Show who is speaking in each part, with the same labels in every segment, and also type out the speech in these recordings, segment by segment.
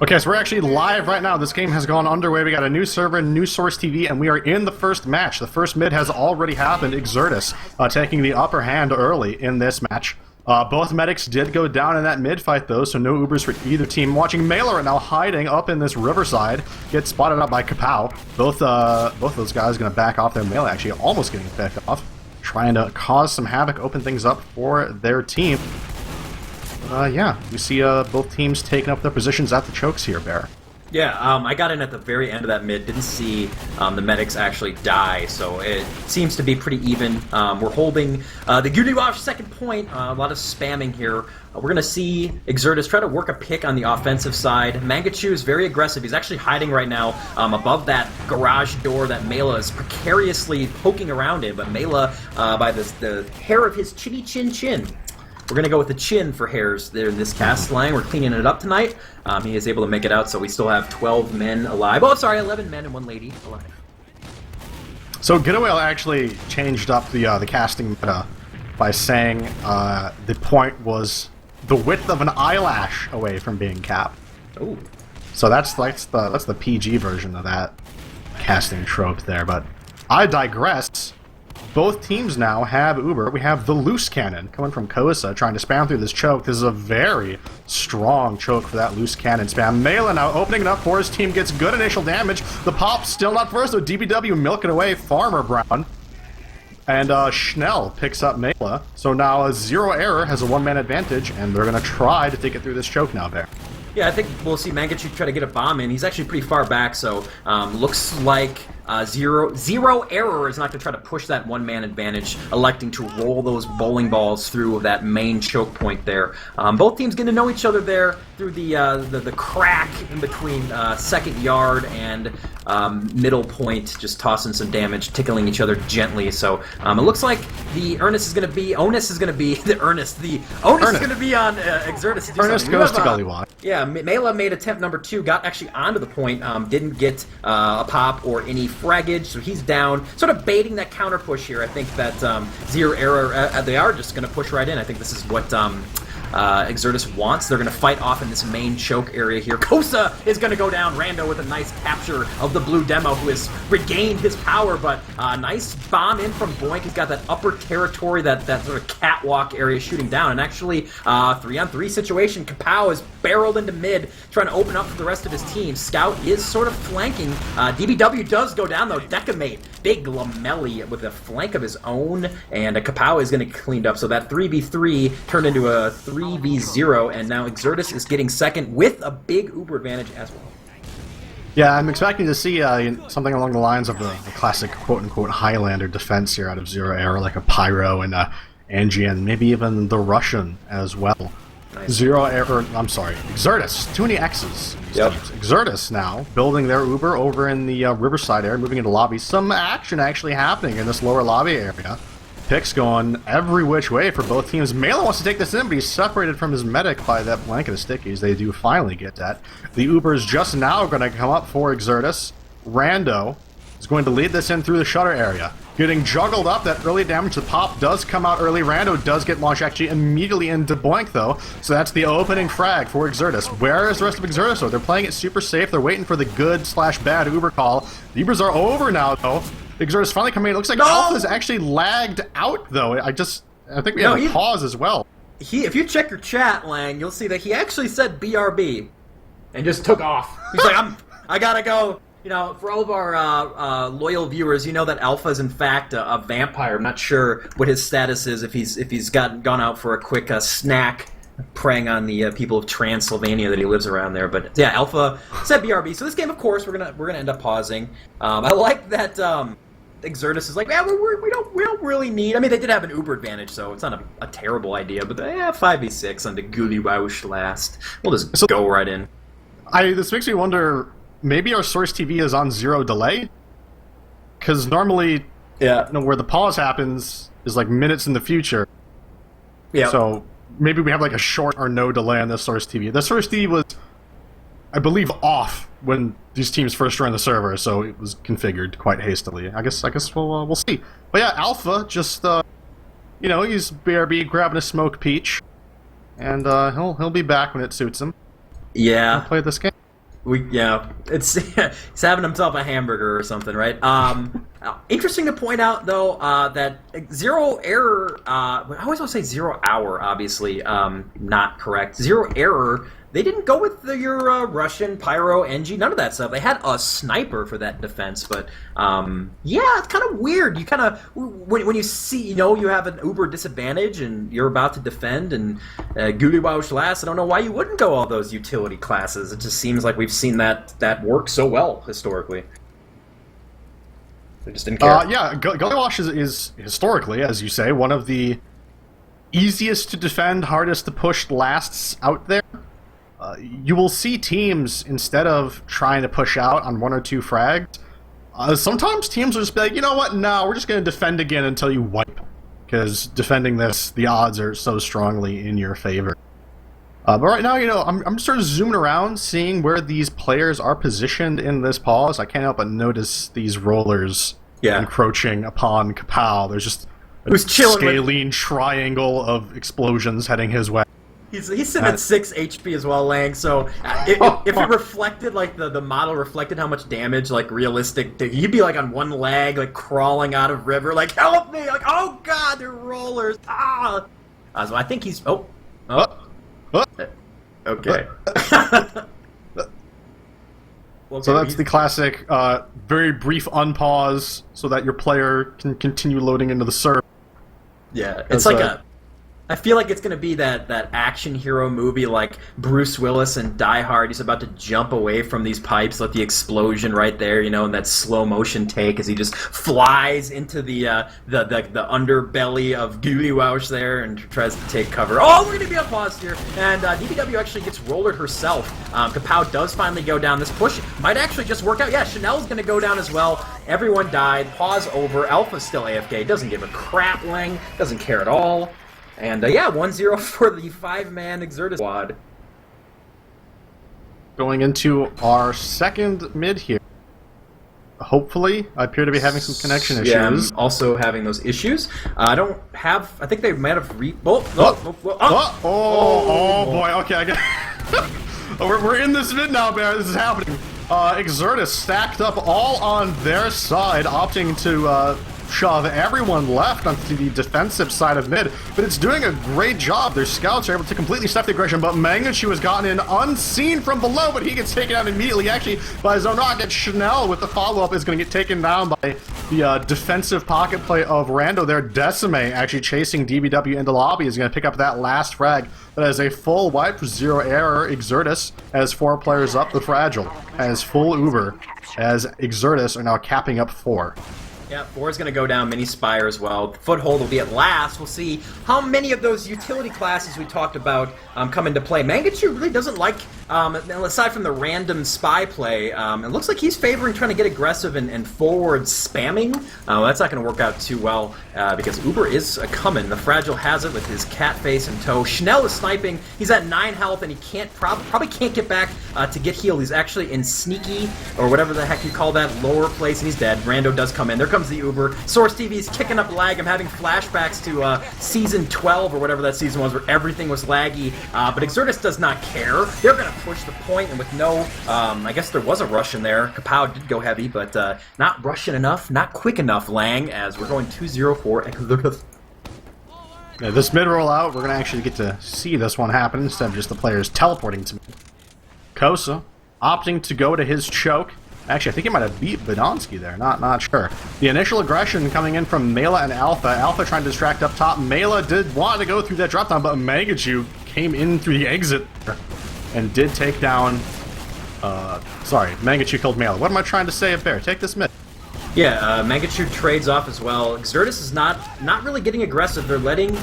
Speaker 1: Okay, so we're actually live right now. This game has gone underway. We got a new server, new source TV, and we are in the first match. The first mid has already happened. Exertus taking the upper hand early in this match. Both medics did go down in that mid fight, though, so no Ubers for either team. Watching Mailer right now hiding up in this riverside, gets spotted out by Kapow. Both those guys going to back off their Mailer, actually almost getting picked off, trying to cause some havoc, open things up for their team. Yeah, we see both teams taking up their positions at the chokes here, Bear.
Speaker 2: Yeah, I got in at the very end of that mid, didn't see the medics actually die, so it seems to be pretty even. We're holding the Gudiwash second point, a lot of spamming here. We're going to see Exertus try to work a pick on the offensive side. Mangachu is very aggressive. He's actually hiding right now above that garage door that Mela is precariously poking around in, but Mela, by the hair of his chinny chin chin. We're going to go with the chin for hairs there in this cast line. We're cleaning it up tonight. He is able to make it out, so we still have 12 men alive. Oh, sorry, 11 men and 1 lady alive.
Speaker 1: So Getaway actually changed up the casting meta by saying the point was the width of an eyelash away from being capped.
Speaker 2: Ooh.
Speaker 1: So that's the PG version of that casting trope there, but I digress. Both teams now have Uber. We have the loose cannon coming from Kosa trying to spam through this choke. This is a very strong choke for that loose cannon spam. Mela now opening it up for his team, gets good initial damage. The pop still not first, so DBW milking away Farmer Brown. And Schnell picks up Mela. So now Zero Error has a one-man advantage, and they're going to try to take it through this choke now, Bear.
Speaker 2: Yeah, I think we'll see Mangachu try to get a bomb in. He's actually pretty far back, so looks like Zero Error is not going to try to push that one-man advantage, electing to roll those bowling balls through that main choke point there. Both teams getting to know each other there through the crack in between second yard and middle point, just tossing some damage, tickling each other gently. So it looks like the onus is going to be on Exertus.
Speaker 1: Ernest goes to Gullywad.
Speaker 2: Yeah, Mela made attempt number 2, got actually onto the point, didn't get a pop or any fraggage, so he's down. Sort of baiting that counter push here. I think that Zero Error, they are just going to push right in. I think this is what Exertus wants. They're going to fight off in this main choke area here. Kosa is going to go down. Rando with a nice capture of the blue demo, who has regained his power, but nice bomb in from Boink. He's got that upper territory, that sort of catwalk area shooting down, and actually 3-on-3 situation. Kapow is barreled into mid, trying to open up for the rest of his team. Scout is sort of flanking. DBW does go down, though. Decimate, big Lamelli with a flank of his own, and Kapow is going to get cleaned up, so that 3v3 turned into a 3v0, and now Exertus is getting second with a big Uber advantage as well.
Speaker 1: Yeah, I'm expecting to see something along the lines of the classic quote-unquote Highlander defense here out of Zero Error, like a Pyro and Angie, and maybe even the Russian as well.
Speaker 2: Nice.
Speaker 1: Exertus, too many X's.
Speaker 2: Yep.
Speaker 1: Exertus now building their Uber over in the Riverside area, moving into lobby. Some action actually happening in this lower lobby area. Picks going every which way for both teams. Mela wants to take this in, but he's separated from his medic by that blanket of stickies. They do finally get that. The Uber is just now going to come up for Exertus. Rando is going to lead this in through the shutter area. Getting juggled up, that early damage. The pop does come out early. Rando does get launched actually immediately into Boink, though. So that's the opening frag for Exertus. Where is the rest of Exertus, though? They're playing it super safe. They're waiting for the good/bad Uber call. The Ubers are over now, though. Exertus finally coming in. It looks like Alpha's actually lagged out, though. I think we have a pause as well.
Speaker 2: If you check your chat, Lang, you'll see that he actually said BRB and just took off. He's like, I gotta go. You know, for all of our loyal viewers, you know that Alpha is in fact a vampire. I'm not sure what his status is, if he's gone out for a quick snack, preying on the people of Transylvania that he lives around there. But yeah, Alpha said BRB. So this game, of course, we're gonna end up pausing. I like that Exertus is like, yeah, we don't really need. I mean, they did have an Uber advantage, so it's not a terrible idea. But yeah, 5v6 on the Guli Wausch last. We'll just go right in.
Speaker 1: This makes me wonder. Maybe our source TV is on 0 delay, because normally, where the pause happens is like minutes in the future. Yeah. So maybe we have like a short or no delay on this source TV. The source TV was, I believe, off when these teams first joined the server, so it was configured quite hastily. I guess we'll see. But yeah, Alpha just he's BRB grabbing a smoke peach, and he'll be back when it suits him.
Speaker 2: Yeah.
Speaker 1: He'll play this game.
Speaker 2: It's he's having himself a hamburger or something, right? Interesting to point out though that Zero Error. I always want to say 0 Hour, obviously not correct. Zero Error. They didn't go with your Russian Pyro NG, none of that stuff. They had a sniper for that defense, but yeah, it's kind of weird. You kind of when you see, you have an Uber disadvantage and you're about to defend and Guliwausch last. I don't know why you wouldn't go all those utility classes. It just seems like we've seen that work so well historically. They just didn't care.
Speaker 1: Yeah, Guliwausch is historically, as you say, one of the easiest to defend, hardest to push lasts out there. You will see teams, instead of trying to push out on 1 or 2 frags, sometimes teams will just be like, you know what, no, we're just going to defend again until you wipe. Because defending this, the odds are so strongly in your favor. But right now, I'm sort of zooming around, seeing where these players are positioned in this pause. I can't help but notice these rollers encroaching upon Kapow. There's just a scalene triangle of explosions heading his way.
Speaker 2: He's sitting at 6 HP as well, Lang. So if it reflected, like the model reflected how much damage, like realistic, he'd be like on one leg, like crawling out of river, like help me, like oh god, they're rollers. So I think he's okay.
Speaker 1: So that's the classic, very brief unpause so that your player can continue loading into the server.
Speaker 2: Yeah, it's like I feel like it's going to be that action hero movie like Bruce Willis and Die Hard. He's about to jump away from these pipes, let the explosion right there, and that slow motion take as he just flies into the underbelly of Guliwausch there and tries to take cover. Oh, we're going to be on pause here. And DBW actually gets rollered herself. Kapow does finally go down. This push might actually just work out. Yeah, Chanel's going to go down as well. Everyone died. Pause over. Alpha's still AFK. Doesn't give a crap, Lang. Doesn't care at all. And, 1-0 for the 5-man Exertus squad.
Speaker 1: Going into our second mid here. Hopefully, I appear to be having some connection issues.
Speaker 2: Yeah, I'm also having those issues. I think they might have
Speaker 1: boy, okay, I got we're in this mid now, man. This is happening. Exertus stacked up all on their side, opting to shove everyone left onto the defensive side of mid, but it's doing a great job. Their scouts are able to completely stop the aggression, but Mangachu has gotten in unseen from below, but he gets taken out immediately, actually, by his own rocket. Chanel, with the follow-up, is going to get taken down by the defensive pocket play of Rando there. Decime, actually chasing DBW into lobby, is going to pick up that last frag. That is a full wipe for 0 Error. Exertus has 4 players up. The Fragile has full Uber, as Exertus are now capping up 4.
Speaker 2: Yeah, 4 is going to go down. Mini Spire as well. Foothold will be at last. We'll see how many of those utility classes we talked about come into play. Mangachu really doesn't like, aside from the random spy play, it looks like he's favoring trying to get aggressive and forward spamming. That's not going to work out too well because Uber is coming. The Fragile has it with his cat face in tow. Chanel is sniping. He's at 9 health and he can't probably can't get back to get healed. He's actually in sneaky, or whatever the heck you call that, lower place, and he's dead. Rando does come in. There comes the Uber. Source TV is kicking up lag. I'm having flashbacks to season 12 or whatever that season was where everything was laggy. But Exertus does not care. They're going to push the point, and with no, I guess there was a Russian there. Kapow did go heavy, but not Russian enough, not quick enough, Lang, as we're going 2-0 for Exertus.
Speaker 1: Yeah, this mid rollout, we're going to actually get to see this one happen instead of just the players teleporting to me. Kosa opting to go to his choke. Actually, I think he might have beat Badonsky there. Not sure. The initial aggression coming in from Mela and Alpha. Alpha trying to distract up top. Mela did want to go through that drop down, but Mangachu came in through the exit and did take down... sorry, Mangachu killed Mela. What am I trying to say up there? Take this mid.
Speaker 2: Yeah, Mangachu trades off as well. Exertus is not really getting aggressive. They're letting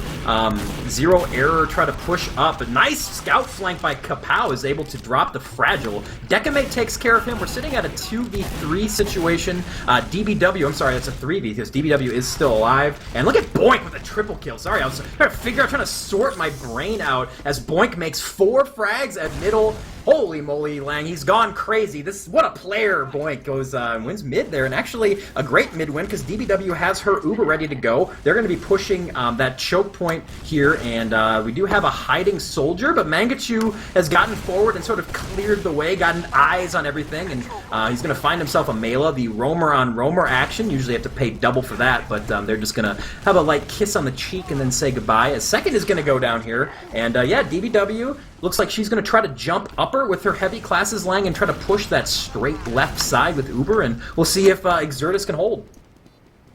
Speaker 2: 0 Error try to push up. A nice scout flank by Kapow is able to drop the Fragile. Decimate takes care of him. We're sitting at a 2v3 situation. DBW, I'm sorry, that's a 3v because DBW is still alive. And look at Boink with a triple kill. Sorry, I was trying to sort my brain out as Boink makes 4 frags at middle. Holy moly, Lang, he's gone crazy. What a player. Boink goes wins mid there, and actually a great mid win because DBW has her Uber ready to go. They're going to be pushing that choke point here, and we do have a hiding soldier, but Mangachu has gotten forward and sort of cleared the way, gotten eyes on everything, and he's going to find himself a Mela, the roamer on roamer action. Usually have to pay double for that, but they're just going to have a light kiss on the cheek and then say goodbye. A second is going to go down here, and yeah, DBW looks like she's going to try to jump upper with her heavy classes, Lang, and try to push that straight left side with Uber, and we'll see if Exertus can hold.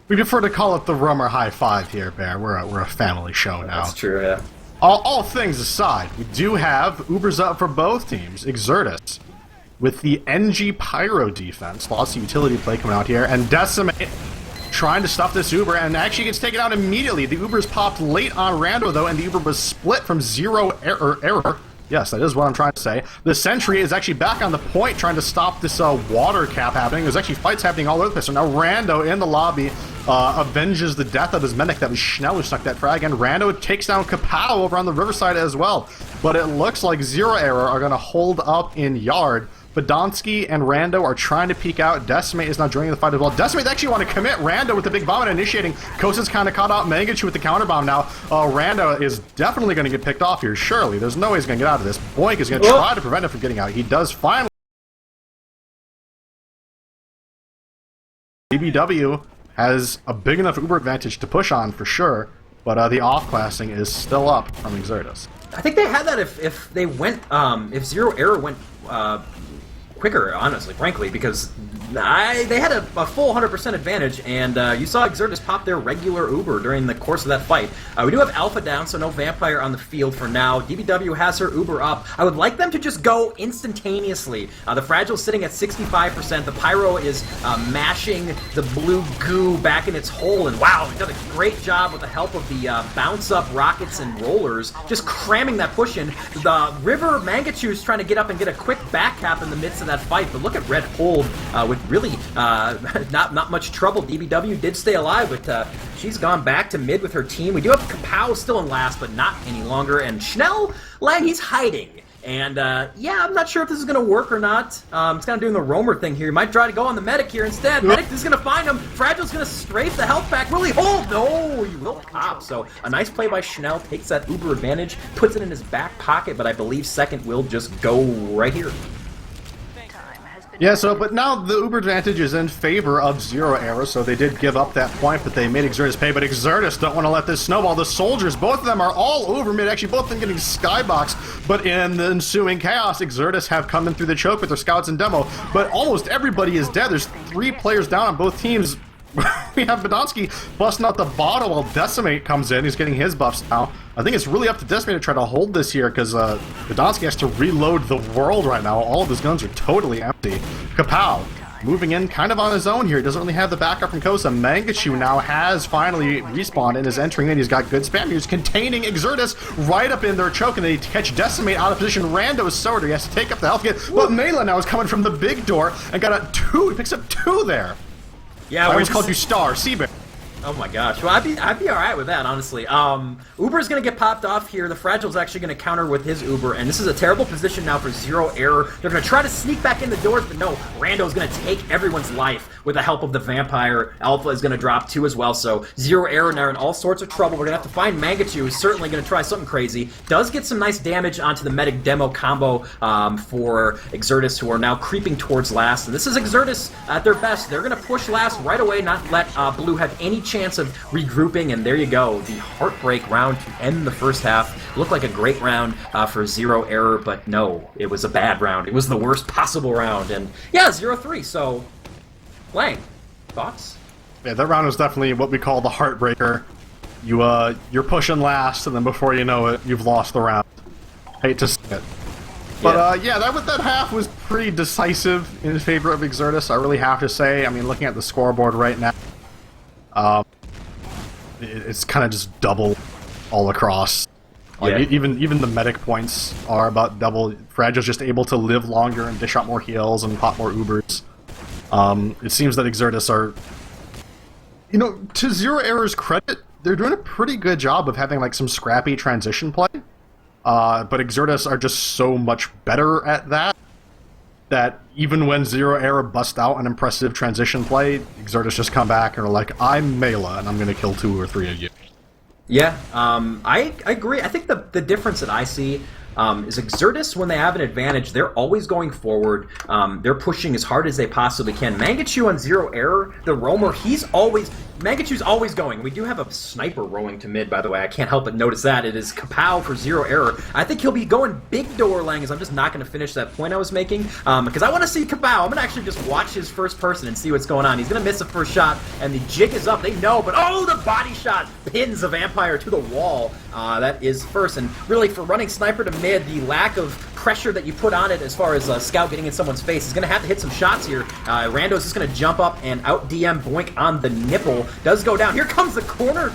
Speaker 1: We prefer to call it the Roamer High Five here, Bear. We're a family show now.
Speaker 2: That's true, yeah.
Speaker 1: All things aside, we do have Ubers up for both teams. Exertus with the NG Pyro defense. Lots of utility play coming out here. And Decimate trying to stuff this Uber, and actually gets taken out immediately. The Uber's popped late on Rando, though, and the Uber was split from Zero error. Yes, that is what I'm trying to say. The Sentry is actually back on the point trying to stop this water cap happening. There's actually fights happening all over the place. So now Rando in the lobby avenges the death of his medic. That was Schnell who stuck that frag, and Rando takes down Kapow over on the riverside as well. But it looks like Zero Error are going to hold up in yard. Badonsky and Rando are trying to peek out. Decimate is not joining the fight as well. Decimate actually want to commit Rando with the big bomb and initiating. Kosa's kind of caught out Mangachu with the counter bomb now. Rando is definitely going to get picked off here, surely. There's no way he's going to get out of this. Boink is going to try to prevent him from getting out. He does finally. DBW has a big enough Uber advantage to push on for sure, but the off-classing is still up from Exertus.
Speaker 2: I think they had that if they went, if Zero Error went quicker, honestly, frankly, because they had a full 100% advantage, and you saw Exertus pop their regular Uber during the course of that fight. We do have Alpha down, so no Vampire on the field for now. DBW has her Uber up. I would like them to just go instantaneously. The Fragile's sitting at 65%. The Pyro is mashing the blue goo back in its hole, and wow, they've done a great job with the help of the bounce-up rockets and rollers, just cramming that push in. The River Mangachu's trying to get up and get a quick back cap in the midst of that fight, but look at Red Hold with really not much trouble. DBW did stay alive, but she's gone back to mid with her team. We do have Kapow still in last, but not any longer. And Schnell, Lang, he's hiding. And yeah, I'm not sure if this is going to work or not. It's kind of doing the roamer thing here. He might try to go on the medic here instead. Medic is going to find him. Fragile's going to strafe the health back. Will he hold? No, he will pop. So a nice play by Schnell. Takes that Uber advantage, puts it in his back pocket, but I believe second will just go right here.
Speaker 1: Yeah, but now the Uber advantage is in favor of Zero Error, so they did give up that point, but they made Exertus pay. But Exertus don't want to let this snowball. The soldiers, both of them are all over mid, actually both of them getting skyboxed, but in the ensuing chaos, Exertus have come in through the choke with their scouts and demo, but almost everybody is dead. There's 3 players down on both teams. We have Badonsky busting out the bottle while Decimate comes in. He's getting his buffs now. I think it's really up to Decimate to try to hold this here because Badonsky has to reload the world right now. All of his guns are totally empty. Kapow moving in kind of on his own here. He doesn't really have the backup from Kosa. Mangachu now has finally respawned and is entering in. He's got good spam. He's containing Exertus right up in their choke, and they catch Decimate out of position. Rando's sword. He has to take up the health kit. But Mela now is coming from the big door and got a 2. He picks up 2 there.
Speaker 2: Yeah,
Speaker 1: I almost called you Star, Seabear.
Speaker 2: Oh my gosh. Well, I'd be all right with that, honestly. Uber's going to get popped off here. The Fragile's actually going to counter with his Uber, and this is a terrible position now for Zero Error. They're going to try to sneak back in the doors, but no. Rando's going to take everyone's life with the help of the Vampire. Alpha is going to drop 2 as well, so Zero Error now in all sorts of trouble. We're going to have to find Mangachu, who's certainly going to try something crazy. Does get some nice damage onto the medic demo combo for Exertus, who are now creeping towards last. And this is Exertus at their best. They're going to push last right away, not let Blue have any chance of regrouping, and there you go. The heartbreak round to end the first half. Looked like a great round for Zero Error, but no, it was a bad round. It was the worst possible round, and yeah, 0-3, so Lang, thoughts?
Speaker 1: Yeah, that round was definitely what we call the heartbreaker. You're pushing last, and then before you know it, you've lost the round. Hate to say it. But yeah, that half was pretty decisive in favor of Exertus, I really have to say. I mean, looking at the scoreboard right now, it's kind of just double all across. Like, even the medic points are about double. Fragile's just able to live longer and dish out more heals and pop more Ubers. It seems that Exertus are, to Zero Error's credit, they're doing a pretty good job of having like some scrappy transition play. but Exertus are just so much better at that even when Zero Error bust out an impressive transition play, Exertus just come back and are like, I'm Mela, and I'm going to kill 2 or 3 of you.
Speaker 2: Yeah, I agree. I think the difference that I see is Exertus, when they have an advantage, they're always going forward. They're pushing as hard as they possibly can. Mangachu on Zero Error, the roamer, Mangachu's always going. We do have a sniper rolling to mid, by the way. I can't help but notice that. It is Kapow for Zero Error. I think he'll be going big door lang, as I'm just not going to finish that point I was making, because I want to see Kapow. I'm going to actually just watch his first person and see what's going on. He's going to miss the first shot, and the jig is up. They know, but oh, the body shot pins the Vampire to the wall. That is first, and really for running sniper to mid, the lack of pressure that you put on it as far as Scout getting in someone's face is going to have to hit some shots here. Rando's just going to jump up and out DM Boink on the nipple. Does go down. Here comes the corner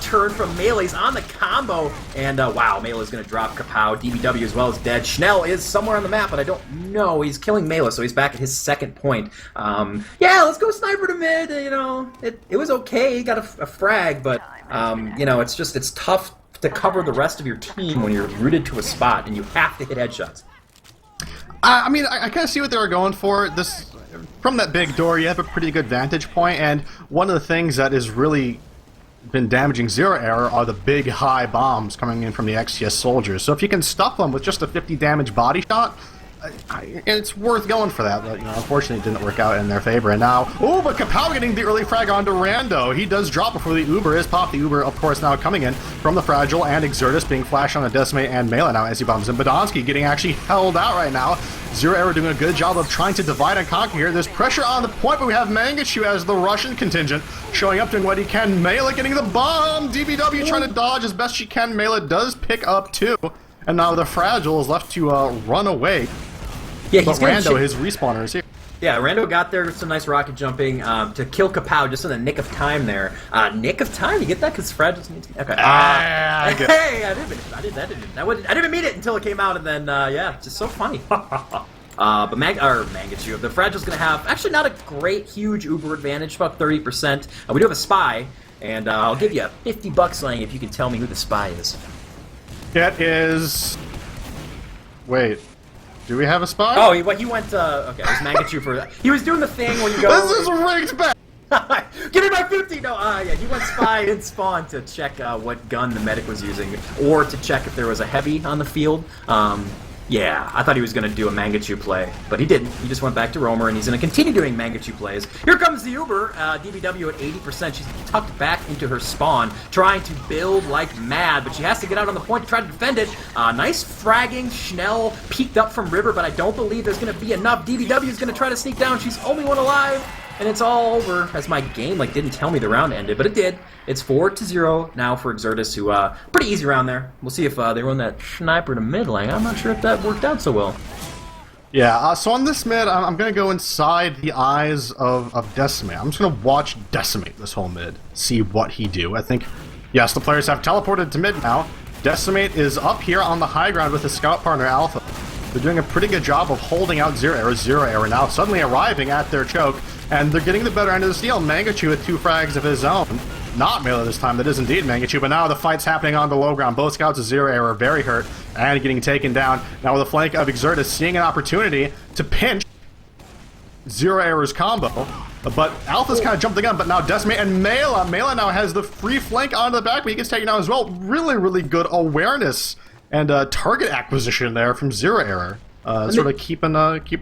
Speaker 2: turn from Melee's on the combo, and wow, Melee's going to drop Kapow. DBW as well is dead. Schnell is somewhere on the map, but I don't know. He's killing Melee, so he's back at his second point. Yeah, let's go sniper to mid. You know, it was okay. He got a frag, but you know, it's tough to cover the rest of your team when you're rooted to a spot and you have to hit headshots.
Speaker 1: I mean, I kind of see what they were going for. From that big door, you have a pretty good vantage point, and one of the things that has really been damaging Zero Error are the big high bombs coming in from the XTS soldiers. So if you can stuff them with just a 50 damage body shot, it's worth going for that, but you know, unfortunately it didn't work out in their favor. And now, oh, but Kapow getting the early frag onto Rando. He does drop before the Uber is popped. The Uber, of course, now coming in from the Fragile, and Exertus being flashed on a Decimate and Melee now as he bombs in. Badonsky getting actually held out right now. Zero Error doing a good job of trying to divide and conquer here. There's pressure on the point, but we have Mangachu as the Russian contingent showing up doing what he can. Melee getting the bomb. DBW trying to dodge as best she can. Melee does pick up 2, and now the Fragile is left to run away.
Speaker 2: Yeah,
Speaker 1: but Rando, his respawner, is here.
Speaker 2: Yeah, Rando got there with some nice rocket jumping to kill Kapow just in the nick of time there. Nick of time? You get that? Because Fragiles needs to... Okay. Hey, I didn't even mean it until it came out, and then, yeah, it's just so funny. But Mangachu, the Fragile's going to have, actually not a great, huge Uber advantage, about 30%. We do have a spy, and I'll give you $50 Lang if you can tell me who the spy is.
Speaker 1: It is... Wait. Do we have a spy?
Speaker 2: Oh, he went, okay, it was Mangachu for that. He was doing the thing where you go...
Speaker 1: This is rigged back!
Speaker 2: Give me my 50! No, yeah, he went spy in spawn to check what gun the medic was using, or to check if there was a heavy on the field. Yeah, I thought he was going to do a Mangachu play, but he didn't. He just went back to Roamer, and he's going to continue doing Mangachu plays. Here comes the Uber, DBW at 80%. She's tucked back into her spawn, trying to build like mad, but she has to get out on the point to try to defend it. Nice fragging. Schnell peeked up from River, but I don't believe there's going to be enough. DBW is going to try to sneak down. She's only one alive. And it's all over, as my game didn't tell me the round ended, but it did. It's 4-0 now for Exertus, who, pretty easy round there. We'll see if they run that sniper to mid lane. I'm not sure if that worked out so well.
Speaker 1: Yeah, so on this mid, I'm going to go inside the eyes of Decimate. I'm just going to watch Decimate this whole mid, see what he do. I think, yes, the players have teleported to mid now. Decimate is up here on the high ground with his scout partner, Alpha. They're doing a pretty good job of holding out Zero Error now suddenly arriving at their choke, and they're getting the better end of the deal. Mangachu with 2 frags of his own. Not Melee this time, that is indeed Mangachu, but now the fight's happening on the low ground. Both scouts of Zero Error very hurt and getting taken down. Now with the flank of Exertus seeing an opportunity to pinch Zero Error's combo, but Alpha's kind of jumped the gun, but now Decimate and Mela now has the free flank onto the back, but he gets taken down as well. Really, really good awareness and target acquisition there from Zero Error, sort of keeping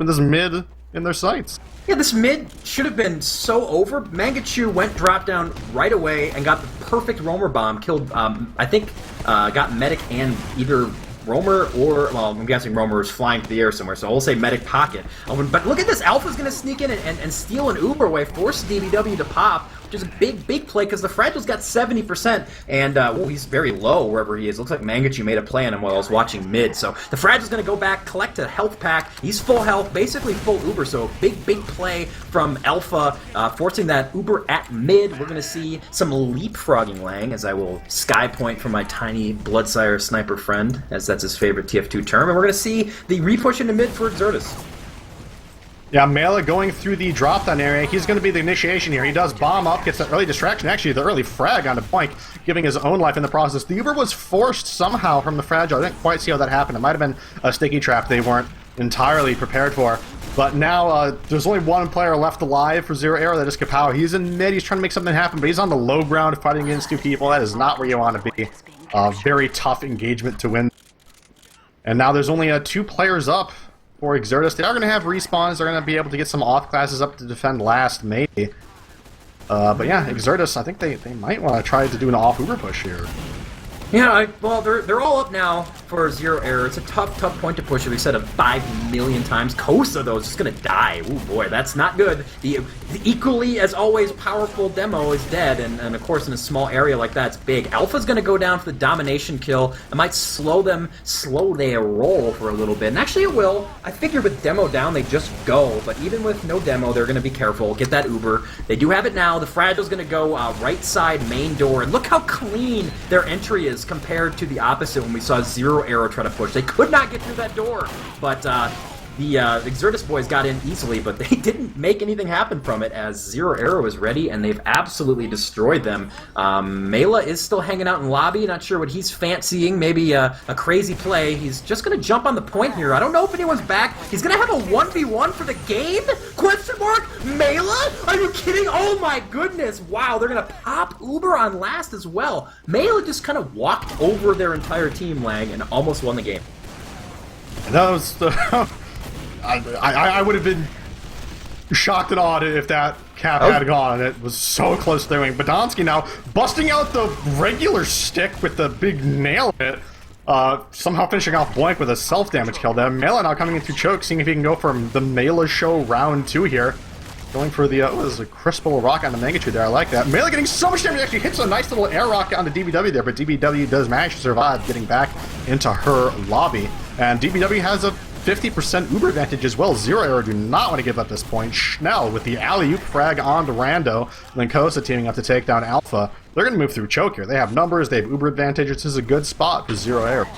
Speaker 1: this mid in their sights.
Speaker 2: Yeah, this mid should have been so over. Mangachu dropped down right away and got the perfect roamer bomb, killed, I think, got medic and either Roamer or, well, I'm guessing Roamer is flying through the air somewhere, so we'll say medic pocket. But look at this, Alpha's going to sneak in and steal an Uber away, force DBW to pop, which is a big play, because the Fragile's got 70%, and, well, he's very low wherever he is. Looks like Mangachu made a play on him while I was watching mid, so the Fragile's going to go back, collect a health pack. He's full health, basically full Uber, so big play from Alpha, forcing that Uber at mid. We're going to see some leapfrogging Lang, as I will sky point for my tiny Bloodsire sniper friend, as that's his favorite TF2 term, and we're going to see the repush into mid for Exertus.
Speaker 1: Yeah, Mela going through the drop-down area. He's going to be the initiation here. He does bomb up, gets that early distraction. Actually, the early frag onto Boink, giving his own life in the process. The Uber was forced somehow from the Fragile. I didn't quite see how that happened. It might have been a sticky trap they weren't entirely prepared for. But now, there's only one player left alive for Zero Arrow, that is Kapow. He's in mid, he's trying to make something happen, but he's on the low ground fighting against two people. That is not where you want to be. Very tough engagement to win. And now there's only 2 players up for Exertus. They are going to have respawns. They're going to be able to get some off classes up to defend last, maybe. But yeah, Exertus, I think they might want to try to do an off Uber push here.
Speaker 2: Yeah, well, they're all up now for Zero Error. It's a tough point to push, as we said 5 million times. Kosa, though, is just going to die. Ooh, boy, that's not good. The equally, as always, powerful demo is dead, and of course, in a small area like that, it's big. Alpha's going to go down for the domination kill. It might slow their roll for a little bit, and actually it will. I figured with demo down, they just go, but even with no demo, they're going to be careful. Get that Uber. They do have it now. The Fragile's going to go right side main door, and look how clean their entry is compared to the opposite when we saw Zero Arrow try to push. They could not get through that door, but the Exertus boys got in easily, but they didn't make anything happen from it as Zero Arrow is ready, and they've absolutely destroyed them. Mela is still hanging out in lobby, not sure what he's fancying, maybe a crazy play. He's just going to jump on the point here. I don't know if anyone's back. He's going to have a 1v1 for the game? Question mark? Mela? Are you kidding? Oh my goodness. Wow, they're going to pop Uber on last as well. Mela just kind of walked over their entire team, Lang, and almost won the game.
Speaker 1: That was the... I would have been shocked and awed if that cap had gone. It was so close to their wing. Badonsky now busting out the regular stick with the big nail in it. Somehow finishing off Boink with a self-damage kill there. Mela now coming in through choke, seeing if he can go for the Mela show round 2 here. Going for the, there's a crisp little rock on the Mangachu there. I like that. Mela getting so much damage. Actually hits a nice little air rocket onto DBW there, but DBW does manage to survive, getting back into her lobby. And DBW has a 50% Uber advantage as well. Zero Arrow do not want to give up this point. Schnell with the alley-oop frag onto Rando. And then Kosa teaming up to take down Alpha. They're going to move through choke here. They have numbers. They have Uber advantage. This is a good spot for Zero Arrow.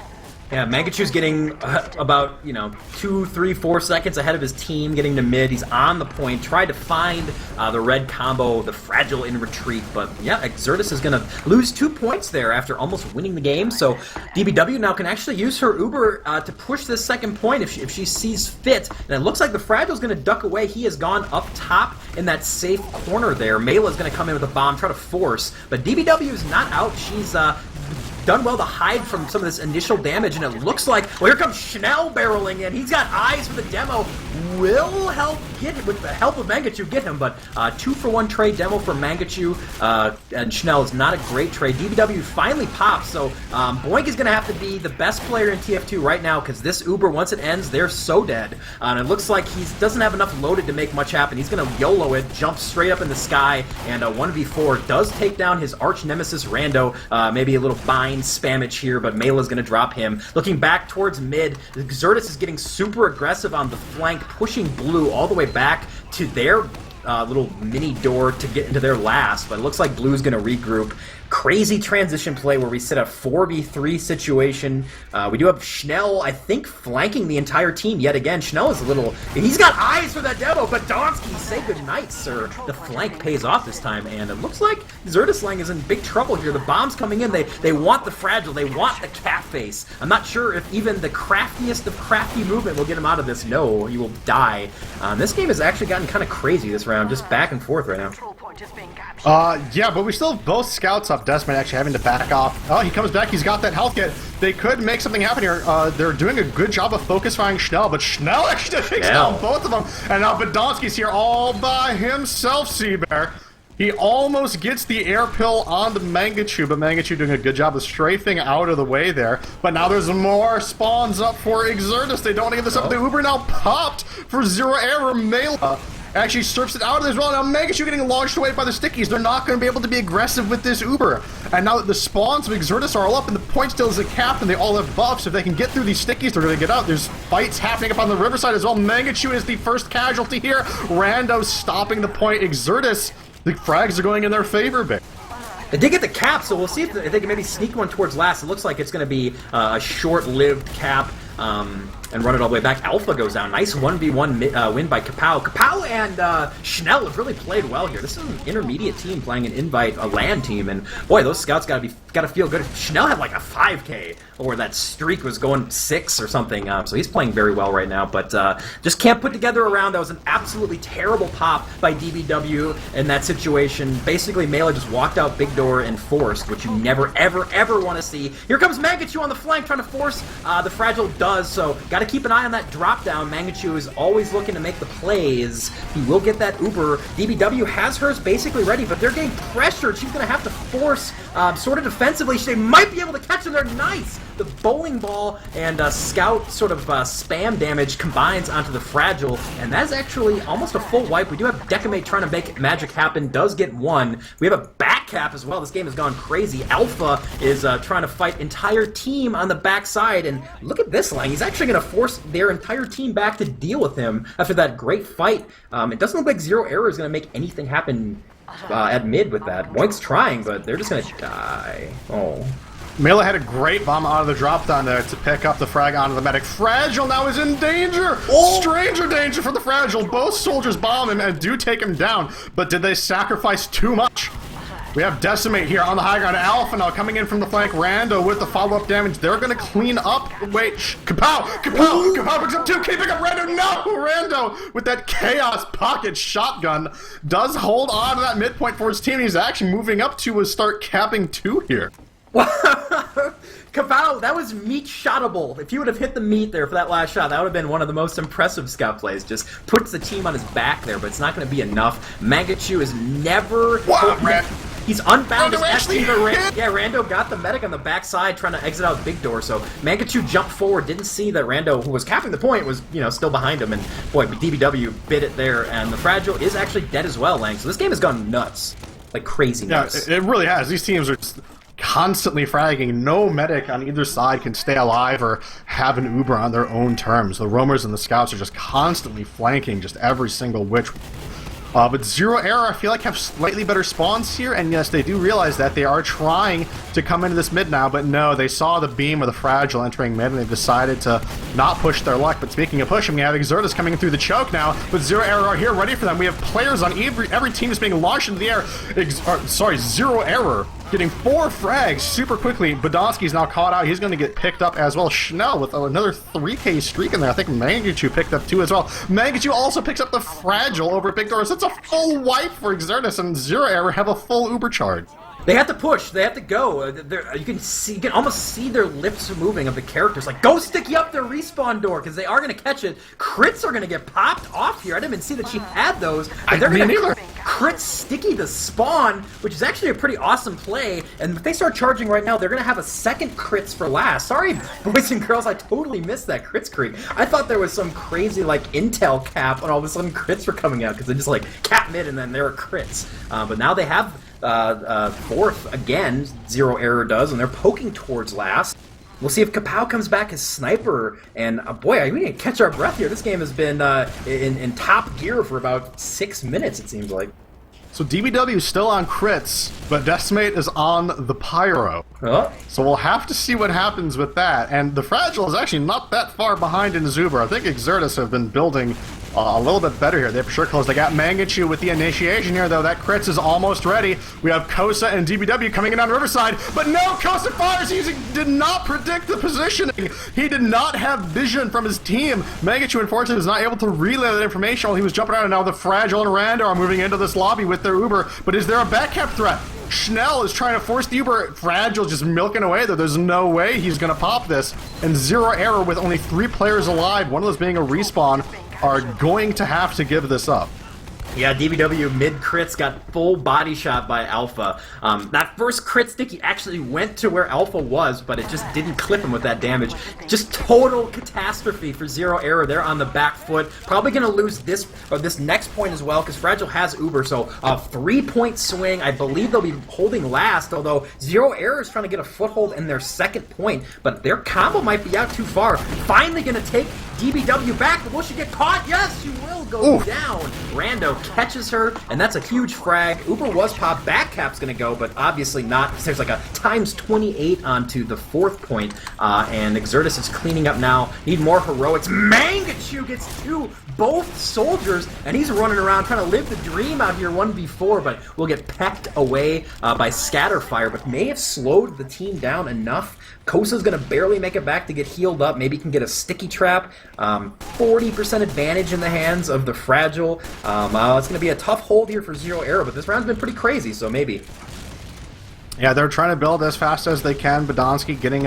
Speaker 2: Yeah, Mangachu's getting about, 2, 3, 4 seconds ahead of his team, getting to mid. He's on the point, tried to find the red combo, the Fragile in retreat, but yeah, Exertus is going to lose 2 points there after almost winning the game, so DBW now can actually use her Uber to push this second point if she sees fit, and it looks like the Fragile's going to duck away. He has gone up top in that safe corner there. Mela's going to come in with a bomb, try to force, but DBW is not out. She's done well to hide from some of this initial damage, and it looks like, well, here comes Schnell barreling in. He's got eyes for the demo. Will help get him, with the help of Mangachu, get him, but 2-for-1 trade demo for Mangachu, and Schnell is not a great trade. DBW finally pops, so Boink is going to have to be the best player in TF2 right now, because this Uber, once it ends, they're so dead. And it looks like he doesn't have enough loaded to make much happen. He's going to YOLO it, jump straight up in the sky, and 1v4 does take down his arch nemesis Rando. Maybe a little bind spamage here, but Mela's going to drop him. Looking back towards mid, Exertus is getting super aggressive on the flank, pushing Blue all the way back to their little mini door to get into their last, but it looks like Blue's going to regroup. Crazy transition play where we set a 4v3 situation. We do have Schnell, I think, flanking the entire team yet again. Schnell is a little... He's got eyes for that demo, but Donsky, say goodnight, sir. The flank pays off this time, and it looks like Xertuslang is in big trouble here. The bomb's coming in. They want the Fragile. They want the cat face. I'm not sure if even the craftiest of crafty movement will get him out of this. No, he will die. This game has actually gotten kind of crazy this round, just back and forth right now.
Speaker 1: Yeah, but we still have both scouts up. Desmond actually having to back off. Oh, he comes back. He's got that health kit. They could make something happen here. They're doing a good job of focus firing Schnell, but Schnell actually takes down both of them. And now Badonsky's here all by himself, Seabear. He almost gets the air pill onto Mangachu, but Mangachu doing a good job of strafing out of the way there. But now there's more spawns up for Exertus. They don't want to give this up. The Uber now popped for Zero Error. Mela actually surfs it out of there as well. Now Mangachu getting launched away by the stickies. They're not going to be able to be aggressive with this Uber. And now that the spawns of Exertus are all up and the point still is a cap and they all have buffs, if they can get through these stickies, they're going to get out. There's fights happening up on the riverside as well. Mangachu is the first casualty here. Rando stopping the point. Exertus, the frags are going in their favor a bit.
Speaker 2: They did get the cap, so we'll see if they can maybe sneak one towards last. It looks like it's going to be a short-lived cap. and run it all the way back. Alpha goes down. Nice 1v1 win by Kapow. Kapow and Schnell have really played well here. This is an intermediate team playing a LAN team, and boy, those scouts gotta feel good. Schnell had like a 5K, or that streak was going 6 or something, so he's playing very well right now, but just can't put together a round. That was an absolutely terrible pop by DBW in that situation. Basically, Melee just walked out big door and forced, which you never, ever, ever want to see. Here comes Mangachu on the flank trying to force. The Fragile does, so got to keep an eye on that drop down. Mangachu is always looking to make the plays. He will get that Uber. DBW has hers basically ready, but they're getting pressured. She's going to have to force sort of defensively. She might be able to catch them there. Nice! The bowling ball and scout sort of spam damage combines onto the Fragile, and that's actually almost a full wipe. We do have Decimate trying to make magic happen, does get one. We have a back cap as well. This game has gone crazy. Alpha is trying to fight entire team on the backside, and look at this line. He's actually going to force their entire team back to deal with him after that great fight. It doesn't look like Zero Error is going to make anything happen at mid with that. Boink's trying, but they're just going to die. Oh.
Speaker 1: Melee had a great bomb out of the drop down there to pick up the frag onto the medic. Fragile now is in danger! Oh. Stranger danger for the Fragile. Both soldiers bomb him and do take him down, but did they sacrifice too much? We have Decimate here on the high ground. Alpha now coming in from the flank. Rando with the follow-up damage. They're going to clean up. Wait, Kapow! Kapow! Kapow picks up 2. Keeping up Rando. No! Rando with that Chaos Pocket shotgun does hold on to that midpoint for his team. He's actually moving up to start capping 2 here.
Speaker 2: Kapow, that was meat shotable. If you would have hit the meat there for that last shot, that would have been one of the most impressive scout plays. Just puts the team on his back there, but it's not going to be enough. Mangachu is never...
Speaker 1: Wow,
Speaker 2: he's unbound.
Speaker 1: Rando actually hit.
Speaker 2: Yeah, Rando got the medic on the backside trying to exit out big door, so Mangachu jumped forward, didn't see that Rando, who was capping the point, was, you know, still behind him, and boy, DBW bit it there, and the Fragile is actually dead as well, Lang, so this game has gone nuts. Like crazy nuts.
Speaker 1: Yeah, it really has. These teams are just constantly fragging. No medic on either side can stay alive or have an Uber on their own terms. The roamers and the scouts are just constantly flanking just every single which. But Zero Error, I feel like, have slightly better spawns here, and yes, they do realize that they are trying to come into this mid now, but no, they saw the beam of the Fragile entering mid, and they decided to not push their luck. But speaking of pushing, we have Exertus coming in through the choke now, but Zero Error are here ready for them. We have players on every team is being launched into the air. Zero Error getting 4 frags super quickly. Badonsky's now caught out. He's going to get picked up as well. Schnell with another 3K streak in there. I think Mangachu picked up 2 as well. Mangachu also picks up the Fragile over at Big Door. So it's a full wipe for Exertus, and Zero Error have a full Uber charge.
Speaker 2: They have to push. They have to go. You can almost see their lips moving of the characters. Like, go sticky up their respawn door, because they are going to catch it. Crits are going to get popped off here. I didn't even see that she had those. They're going to crit sticky the spawn, which is actually a pretty awesome play. And if they start charging right now, they're going to have a second crits for last. Sorry, boys and girls, I totally missed that crits streak. I thought there was some crazy, like, intel cap, and all of a sudden crits were coming out, because they just, like, cap mid, and then there were crits. But now they have... 4th again, Zero Error does, and they're poking towards last. We'll see if Kapow comes back as sniper, and boy, we need to catch our breath here. This game has been in top gear for about 6 minutes, it seems like.
Speaker 1: So DBW is still on crits, but Decimate is on the Pyro.
Speaker 2: Oh.
Speaker 1: So we'll have to see what happens with that. And the Fragile is actually not that far behind in Zuber. I think Exertus have been building a little bit better here. They for sure closed. They got Mangachu with the initiation here, though. That crits is almost ready. We have Kosa and DBW coming in on Riverside, but no, Kosa fires. He did not predict the positioning. He did not have vision from his team. Mangachu, unfortunately, was not able to relay that information while he was jumping around, and now the Fragile and Rando are moving into this lobby with their Uber. But is there a backcap threat? Schnell is trying to force the Uber. Fragile just milking away, though. There's no way he's going to pop this. And Zero Error, with only 3 players alive, one of those being a respawn, are going to have to give this up.
Speaker 2: Yeah, DBW mid-crits got full body shot by Alpha. That first crit sticky actually went to where Alpha was, but it just didn't clip him with that damage. Just total catastrophe for Zero Error. They're on the back foot. Probably going to lose this next point as well, because Fragile has Uber, so a 3-point swing. I believe they'll be holding last, although Zero Error is trying to get a foothold in their second point, but their combo might be out too far. Finally going to take DBW back, but will she get caught? Yes, she will go down. Rando catches her, and that's a huge frag. Uber was popped. Backcap's going to go, but obviously not. There's like a times 28 onto the 4th point, and Exertus is cleaning up now. Need more heroics. Mangachu gets 2, both soldiers, and he's running around trying to live the dream out here 1v4, but will get pecked away by Scatterfire, but may have slowed the team down enough. Kosa's going to barely make it back to get healed up. Maybe can get a sticky trap. 40% advantage in the hands of the Fragile. It's going to be a tough hold here for Xero Arrow, but this round's been pretty crazy, so maybe.
Speaker 1: Yeah, they're trying to build as fast as they can. Badonsky getting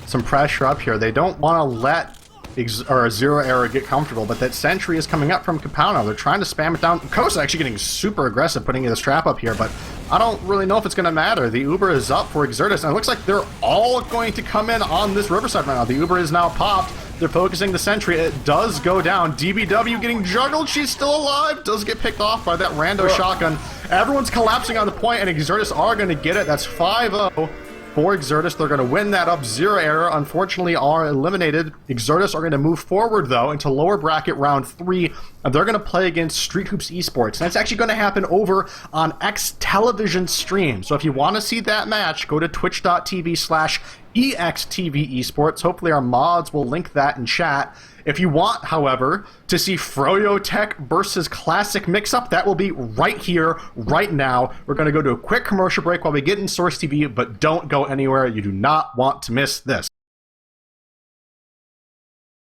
Speaker 1: some pressure up here. They don't want to let Xero Arrow get comfortable, but that sentry is coming up from Capano. They're trying to spam it down. Kosa actually getting super aggressive putting this trap up here, but I don't really know if it's going to matter. The Uber is up for Exertus, and it looks like they're all going to come in on this Riverside right now. The Uber is now popped. They're focusing the sentry. It does go down. DBW getting juggled. She's still alive. Does get picked off by that rando shotgun. Everyone's collapsing on the point, and Exertus are going to get it. That's 5-0. For Exertus, they're going to win that up. Xero Arrow, unfortunately, are eliminated. Exertus are going to move forward, though, into lower bracket round 3. And they're going to play against Street Hoops Esports. And that's actually going to happen over on X Television stream. So if you want to see that match, go to twitch.tv/EXTV Esports. Hopefully our mods will link that in chat. If you want, however, to see Froyo Tech versus Classic Mix-Up, that will be right here, right now. We're going to go to a quick commercial break while we get in Source TV, but don't go anywhere. You do not want to miss this.